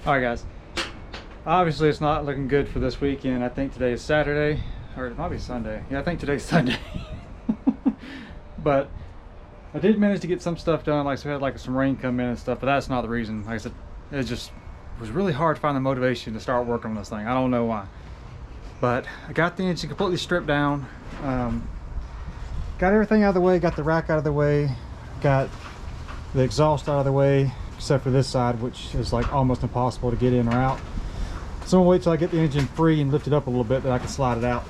All right, guys. Obviously, it's not looking good for this weekend. I think today is Saturday, or it might be Sunday. Yeah, I think today's Sunday. But I did manage to get some stuff done. Like, so we had like some rain come in and stuff, but that's not the reason. Like I said, it just was really hard to find the motivation to start working on this thing. I don't know why. But I got the engine completely stripped down. Got everything out of the way, got the rack out of the way, got the exhaust out of the way, except for this side, which is like almost impossible to get in or out. So I'm gonna wait till I get the engine free and lift it up a little bit that I can slide it out.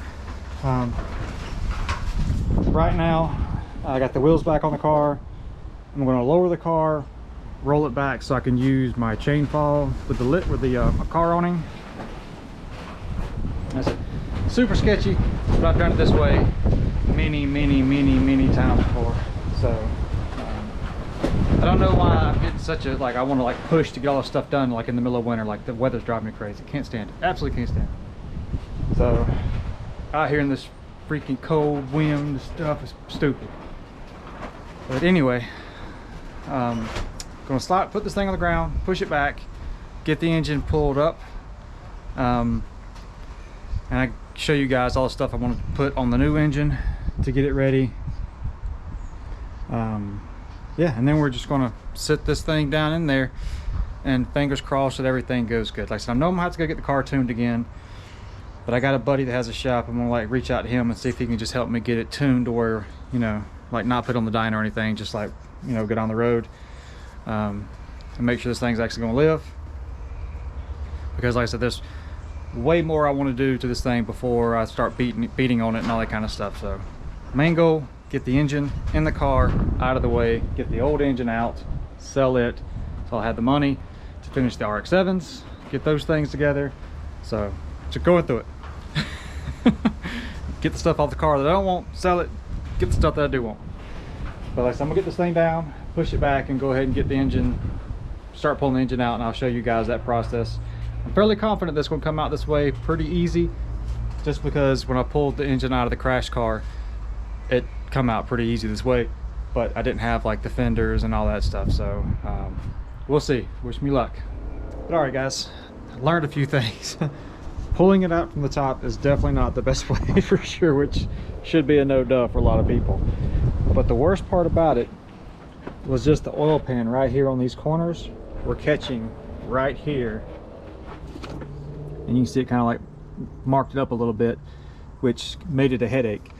Right now, I got the wheels back on the car. I'm gonna lower the car, roll it back so I can use my chain fall with the car awning. That's it. Super sketchy, but I've done it this way many times before. So I don't know why I'm getting such a, like, I want to like push to get all this stuff done like in the middle of winter. Like, the weather's driving me crazy. Can't stand it. Absolutely can't stand it. So out here in this freaking cold wind stuff is stupid. But anyway, gonna put this thing on the ground, push it back, get the engine pulled up, and I show you guys all the stuff I want to put on the new engine to get it ready. Yeah, and then we're just gonna sit this thing down in there and fingers crossed that everything goes good. Like I said, I know I'm gonna have to go get the car tuned again, but I got a buddy that has a shop. I'm gonna like reach out to him and see if he can just help me get it tuned to where, you know, like not put on the dyno or anything, just like, you know, get on the road, and make sure this thing's actually gonna live. Because like I said, there's way more I want to do to this thing before I start beating on it and all that kind of stuff. So main goal, get the engine in the car out of the way, get the old engine out, sell it, so I'll have the money to finish the RX-7s, get those things together. So just going through it. Get the stuff off the car that I don't want, sell it, get the stuff that I do want. But like I said, I'm gonna get this thing down, push it back, and go ahead and get the engine, start pulling the engine out, and I'll show you guys that process. I'm fairly confident this will come out this way pretty easy, just because when I pulled the engine out of the crash car, it come out pretty easy this way, but I didn't have like the fenders and all that stuff. So we'll see. Wish me luck. But all right, guys, I learned a few things. Pulling it out from the top is definitely not the best way for sure, which should be a no-duh for a lot of people. But the worst part about it was just the oil pan right here on these corners were catching right here, and you can see it kind of like marked it up a little bit, which made it a headache.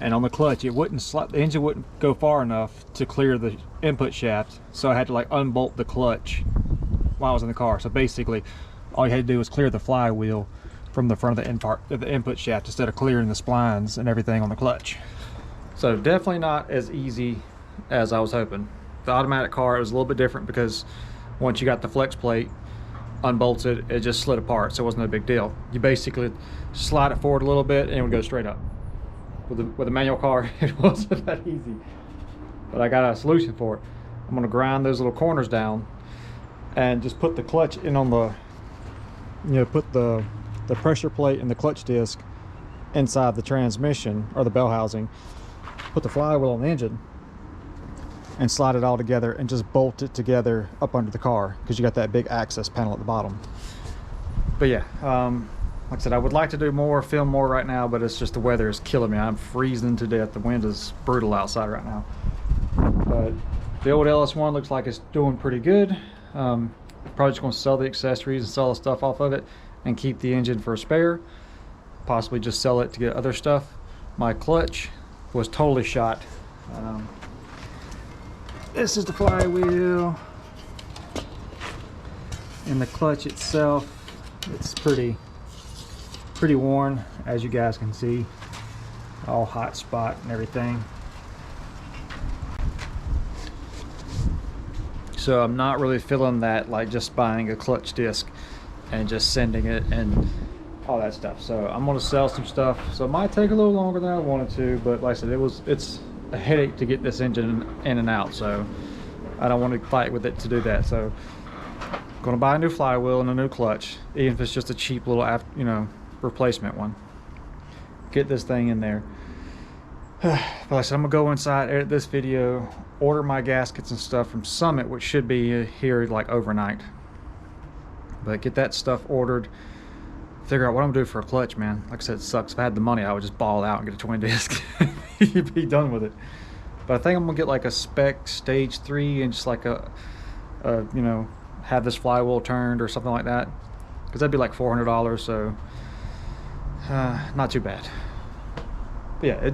And on the clutch, it wouldn't slide, the engine wouldn't go far enough to clear the input shaft, so I had to like unbolt the clutch while I was in the car. So basically all you had to do was clear the flywheel from the front of the input shaft instead of clearing the splines and everything on the clutch. So definitely not as easy as I was hoping. The automatic car, it was a little bit different because once you got the flex plate unbolted, it just slid apart, so it wasn't a big deal. You basically slide it forward a little bit and it would go straight up. With a manual car, it wasn't that easy, but I got a solution for it. I'm going to grind those little corners down and just put the clutch in on the, you know, put the pressure plate and the clutch disc inside the transmission or the bell housing, put the flywheel on the engine and slide it all together and just bolt it together up under the car, because you got that big access panel at the bottom. But yeah, like I said, I would like to do more, film more right now, but it's just the weather is killing me. I'm freezing to death. The wind is brutal outside right now. But the old LS1 looks like it's doing pretty good. Probably just going to sell the accessories and sell the stuff off of it and keep the engine for a spare. Possibly just sell it to get other stuff. My clutch was totally shot. This is the flywheel. And the clutch itself, it's pretty worn, as you guys can see, all hot spot and everything. So I'm not really feeling that, like just buying a clutch disc and just sending it and all that stuff. So I'm going to sell some stuff, so it might take a little longer than I wanted to, but like I said, it's a headache to get this engine in and out, so I don't want to fight with it to do that. So I'm going to buy a new flywheel and a new clutch, even if it's just a cheap little, you know, replacement one. Get this thing in there. But like I said, I'm gonna go inside, edit this video, order my gaskets and stuff from Summit, which should be here like overnight. But get that stuff ordered, figure out what I'm gonna do for a clutch, man. Like I said, it sucks. If I had the money, I would just ball out and get a twin disc. You'd be done with it. But I think I'm gonna get like a spec stage 3 and just like a you know, have this flywheel turned or something like that, because that'd be like $400, so not too bad. But yeah,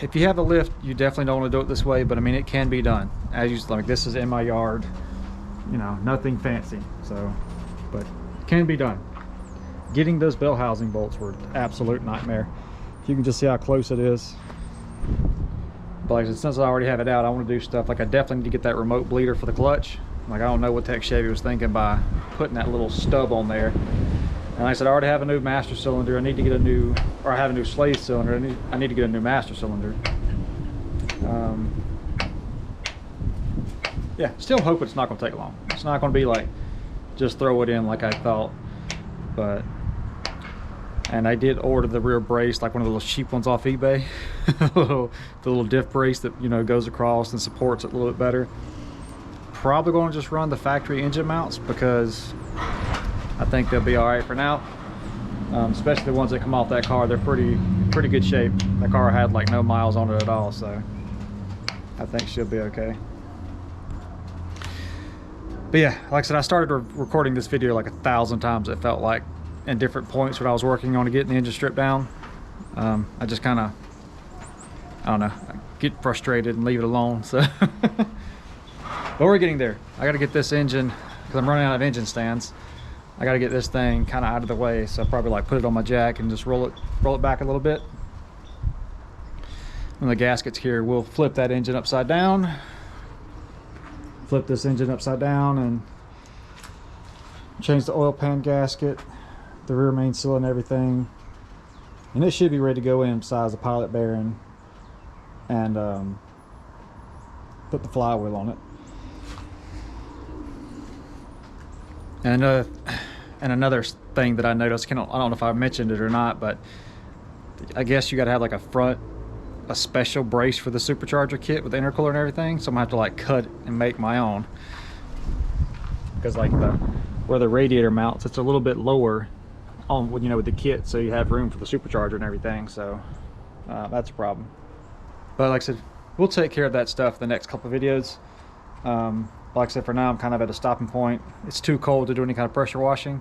if you have a lift, you definitely don't want to do it this way, but I mean, it can be done. As you like, this is in my yard, you know, nothing fancy, so, but it can be done. Getting those bell housing bolts were an absolute nightmare. You can just see how close it is. But like, since I already have it out, I want to do stuff like I definitely need to get that remote bleeder for the clutch. Like, I don't know what Tech Chevy was thinking by putting that little stub on there. And like I said, I already have a new master cylinder. I need to get a new, or I have a new slave cylinder. I need to get a new master cylinder. Yeah, still hope it's not going to take long. It's not going to be like just throw it in like I thought. But, and I did order the rear brace, like one of the little cheap ones off eBay. The little diff brace that, you know, goes across and supports it a little bit better. Probably going to just run the factory engine mounts because I think they'll be all right for now. Especially the ones that come off that car, they're pretty good shape. That car had like no miles on it at all, so I think she'll be okay. But yeah, like I said, I started recording this video like 1,000 times, it felt like, in different points when I was working on getting the engine stripped down. I just kind of, I don't know, I get frustrated and leave it alone, so. But we're getting there. I got to get this engine, because I'm running out of engine stands. I got to get this thing kind of out of the way, so I'll probably like put it on my jack and just roll it back a little bit. When the gasket's here, we'll flip that engine upside down. Flip this engine upside down and change the oil pan gasket, the rear main seal and everything. And it should be ready to go in besides the pilot bearing, and put the flywheel on it. And another thing that I noticed, I don't know if I mentioned it or not, but I guess you got to have like a special brace for the supercharger kit with the intercooler and everything. So I'm gonna have to like cut and make my own, because like where the radiator mounts, it's a little bit lower on, you know, with the kit, so you have room for the supercharger and everything. So that's a problem. But like I said, we'll take care of that stuff the next couple of videos. Like I said, for now I'm kind of at a stopping point. It's too cold to do any kind of pressure washing,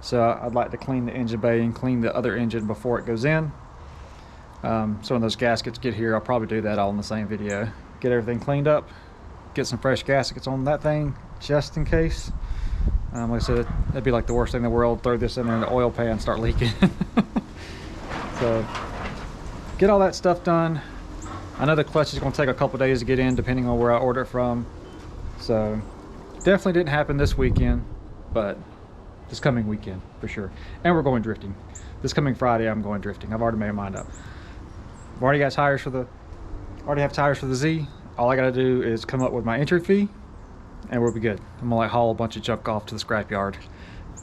so I'd like to clean the engine bay and clean the other engine before it goes in. So when those gaskets get here, I'll probably do that all in the same video. Get everything cleaned up, get some fresh gaskets on that thing just in case. Like I said, that'd be like the worst thing in the world, throw this in there and the oil pan start leaking. So get all that stuff done. I know the clutch is going to take a couple days to get in depending on where I order it from. So definitely didn't happen this weekend, but this coming weekend for sure. And we're going drifting. This coming Friday I'm going drifting. I've already made my mind up. I've already got tires for the Z. All I gotta do is come up with my entry fee and we'll be good. I'm gonna like haul a bunch of junk off to the scrapyard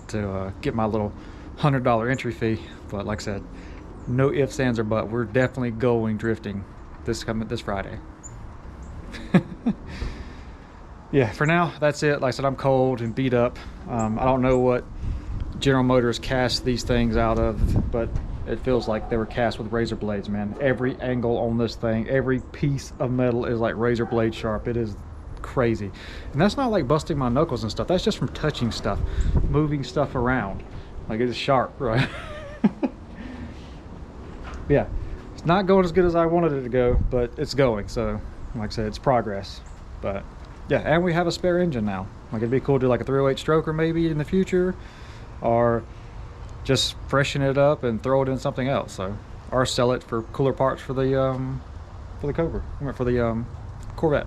to get my little $100 entry fee. But like I said, no ifs, ands, or buts. We're definitely going drifting this Friday. Yeah, for now that's it. Like I said, I'm cold and beat up. I don't know what General Motors cast these things out of, but it feels like they were cast with razor blades, man. Every angle on this thing, every piece of metal is like razor blade sharp. It is crazy. And that's not like busting my knuckles and stuff. That's just from touching stuff, moving stuff around. Like, it is sharp, right? Yeah, it's not going as good as I wanted it to go, but it's going. So like I said, it's progress. But yeah, and we have a spare engine now. Like, it'd be cool to do like a 308 stroker maybe in the future, or just freshen it up and throw it in something else. So, or sell it for cooler parts for the Cobra, for the Corvette.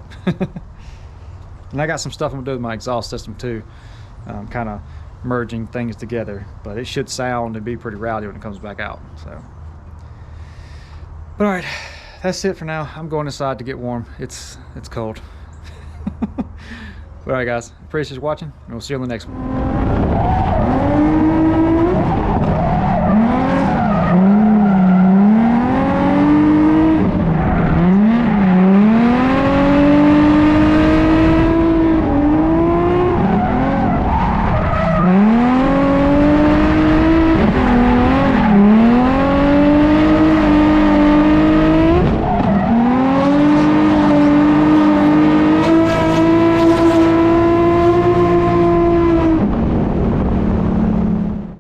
And I got some stuff I'm gonna do with my exhaust system too, kind of merging things together. But it should sound and be pretty rowdy when it comes back out. So, but all right, that's it for now. I'm going inside to get warm. It's cold. All right, guys, appreciate you watching, and we'll see you on the next one.